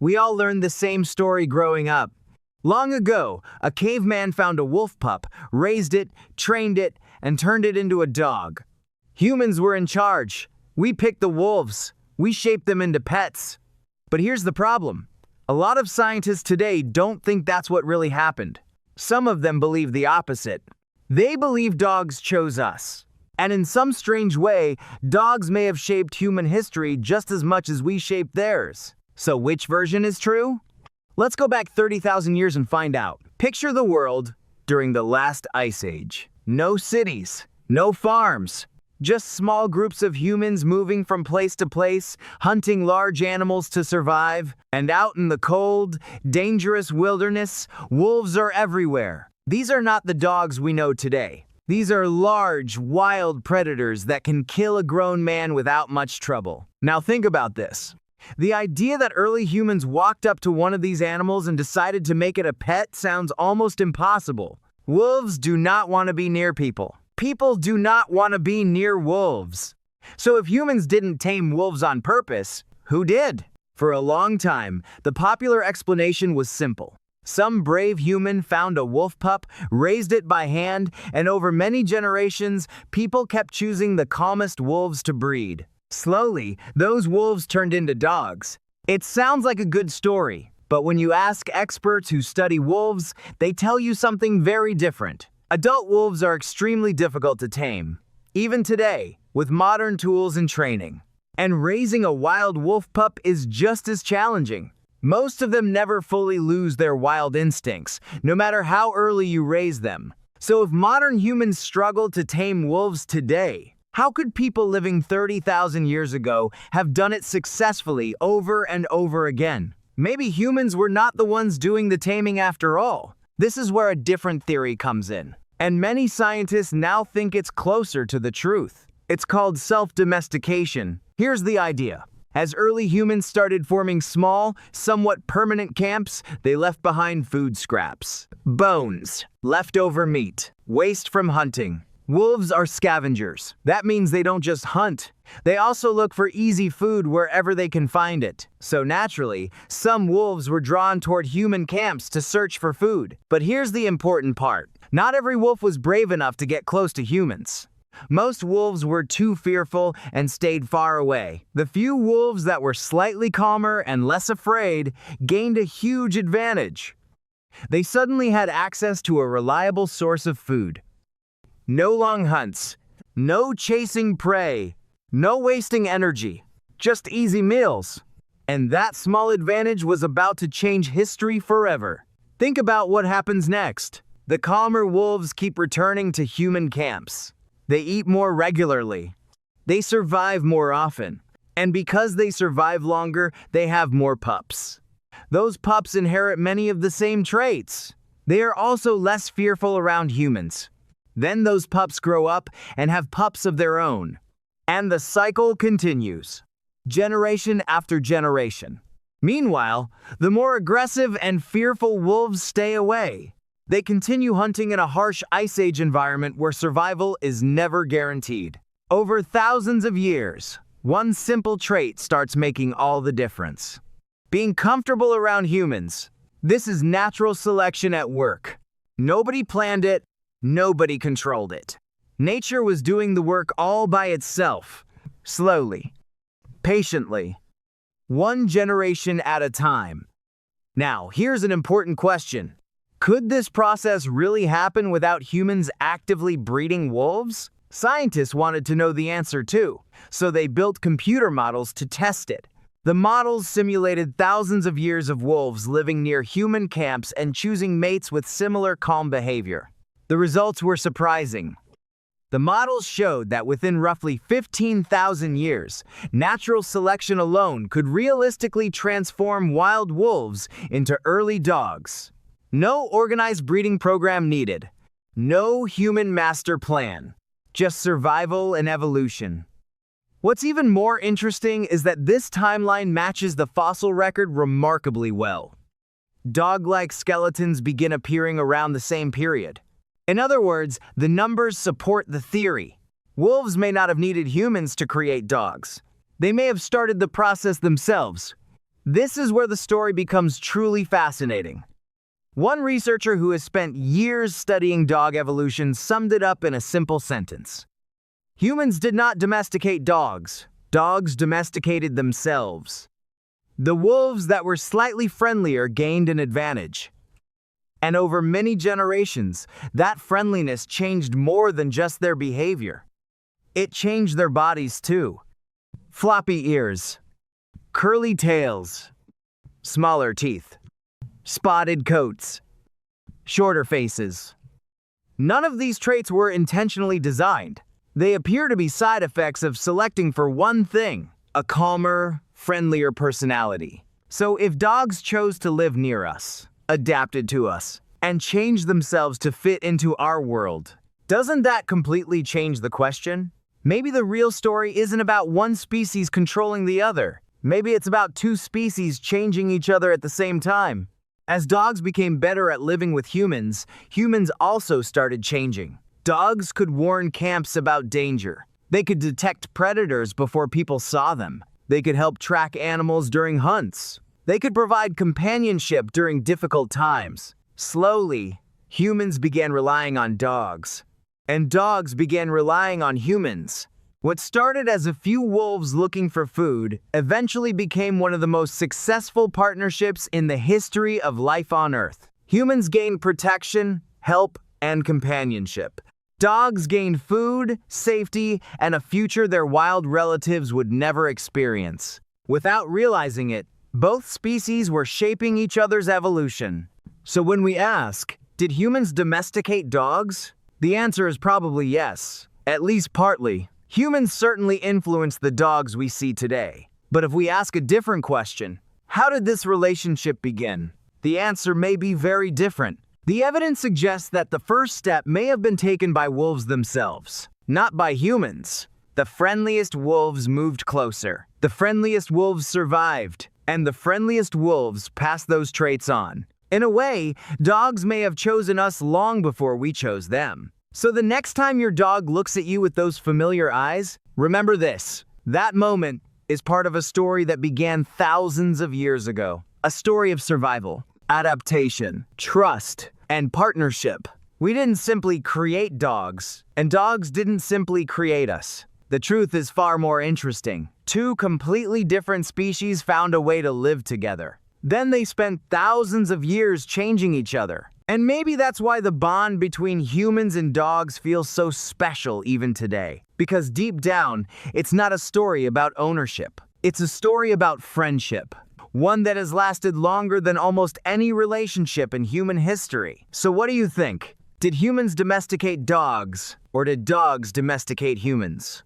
We all learned the same story growing up. Long ago, a caveman found a wolf pup, raised it, trained it, and turned it into a dog. Humans were in charge. We picked the wolves. We shaped them into pets. But here's the problem. A lot of scientists today don't think that's what really happened. Some of them believe the opposite. They believe dogs chose us. And in some strange way, dogs may have shaped human history just as much as we shaped theirs. So which version is true? Let's go back 30,000 years and find out. Picture the world during the last ice age. No cities, no farms, just small groups of humans moving from place to place, hunting large animals to survive. And out in the cold, dangerous wilderness, wolves are everywhere. These are not the dogs we know today. These are large, wild predators that can kill a grown man without much trouble. Now think about this. The idea that early humans walked up to one of these animals and decided to make it a pet sounds almost impossible. Wolves do not want to be near people. People do not want to be near wolves. So if humans didn't tame wolves on purpose, who did? For a long time, the popular explanation was simple. Some brave human found a wolf pup, raised it by hand, and over many generations, people kept choosing the calmest wolves to breed. Slowly, those wolves turned into dogs. It sounds like a good story, but when you ask experts who study wolves, they tell you something very different. Adult wolves are extremely difficult to tame, even today, with modern tools and training. And raising a wild wolf pup is just as challenging. Most of them never fully lose their wild instincts, no matter how early you raise them. So if modern humans struggle to tame wolves today, how could people living 30,000 years ago have done it successfully over and over again? Maybe humans were not the ones doing the taming after all. This is where a different theory comes in. And many scientists now think it's closer to the truth. It's called self-domestication. Here's the idea. As early humans started forming small, somewhat permanent camps, they left behind food scraps, bones, leftover meat, waste from hunting. Wolves are scavengers. That means they don't just hunt. They also look for easy food wherever they can find it. So naturally, some wolves were drawn toward human camps to search for food. But here's the important part. Not every wolf was brave enough to get close to humans. Most wolves were too fearful and stayed far away. The few wolves that were slightly calmer and less afraid gained a huge advantage. They suddenly had access to a reliable source of food. No long hunts, no chasing prey, no wasting energy, just easy meals. And that small advantage was about to change history forever. Think about what happens next. The calmer wolves keep returning to human camps. They eat more regularly. They survive more often. And because they survive longer, they have more pups. Those pups inherit many of the same traits. They are also less fearful around humans. Then those pups grow up and have pups of their own. And the cycle continues, generation after generation. Meanwhile, the more aggressive and fearful wolves stay away. They continue hunting in a harsh ice age environment where survival is never guaranteed. Over thousands of years, one simple trait starts making all the difference. Being comfortable around humans. This is natural selection at work. Nobody planned it. Nobody controlled it. Nature was doing the work all by itself, slowly, patiently, one generation at a time. Now, here's an important question. Could this process really happen without humans actively breeding wolves? Scientists wanted to know the answer too, so they built computer models to test it. The models simulated thousands of years of wolves living near human camps and choosing mates with similar calm behavior. The results were surprising. The models showed that within roughly 15,000 years, natural selection alone could realistically transform wild wolves into early dogs. No organized breeding program needed. No human master plan. Just survival and evolution. What's even more interesting is that this timeline matches the fossil record remarkably well. Dog-like skeletons begin appearing around the same period. In other words, the numbers support the theory. Wolves may not have needed humans to create dogs. They may have started the process themselves. This is where the story becomes truly fascinating. One researcher who has spent years studying dog evolution summed it up in a simple sentence. Humans did not domesticate dogs. Dogs domesticated themselves. The wolves that were slightly friendlier gained an advantage. And over many generations, that friendliness changed more than just their behavior. It changed their bodies too. Floppy ears, curly tails, smaller teeth, spotted coats, shorter faces. None of these traits were intentionally designed. They appear to be side effects of selecting for one thing, a calmer, friendlier personality. So if dogs chose to live near us, adapted to us, and changed themselves to fit into our world, doesn't that completely change the question? Maybe the real story isn't about one species controlling the other. Maybe it's about two species changing each other at the same time. As dogs became better at living with humans, humans also started changing. Dogs could warn camps about danger. They could detect predators before people saw them. They could help track animals during hunts. They could provide companionship during difficult times. Slowly, humans began relying on dogs. And dogs began relying on humans. What started as a few wolves looking for food eventually became one of the most successful partnerships in the history of life on Earth. Humans gained protection, help, and companionship. Dogs gained food, safety, and a future their wild relatives would never experience. Without realizing it, both species were shaping each other's evolution. So when we ask, did humans domesticate dogs? The answer is probably yes, at least partly. Humans certainly influenced the dogs we see today. But if we ask a different question, how did this relationship begin? The answer may be very different. The evidence suggests that the first step may have been taken by wolves themselves, not by humans. The friendliest wolves moved closer. The friendliest wolves survived, and the friendliest wolves passed those traits on. In a way, dogs may have chosen us long before we chose them. So the next time your dog looks at you with those familiar eyes, remember this. That moment is part of a story that began thousands of years ago. A story of survival, adaptation, trust, and partnership. We didn't simply create dogs, and dogs didn't simply create us. The truth is far more interesting. Two completely different species found a way to live together. Then they spent thousands of years changing each other. And maybe that's why the bond between humans and dogs feels so special even today. Because deep down, it's not a story about ownership. It's a story about friendship. One that has lasted longer than almost any relationship in human history. So what do you think? Did humans domesticate dogs, or did dogs domesticate humans?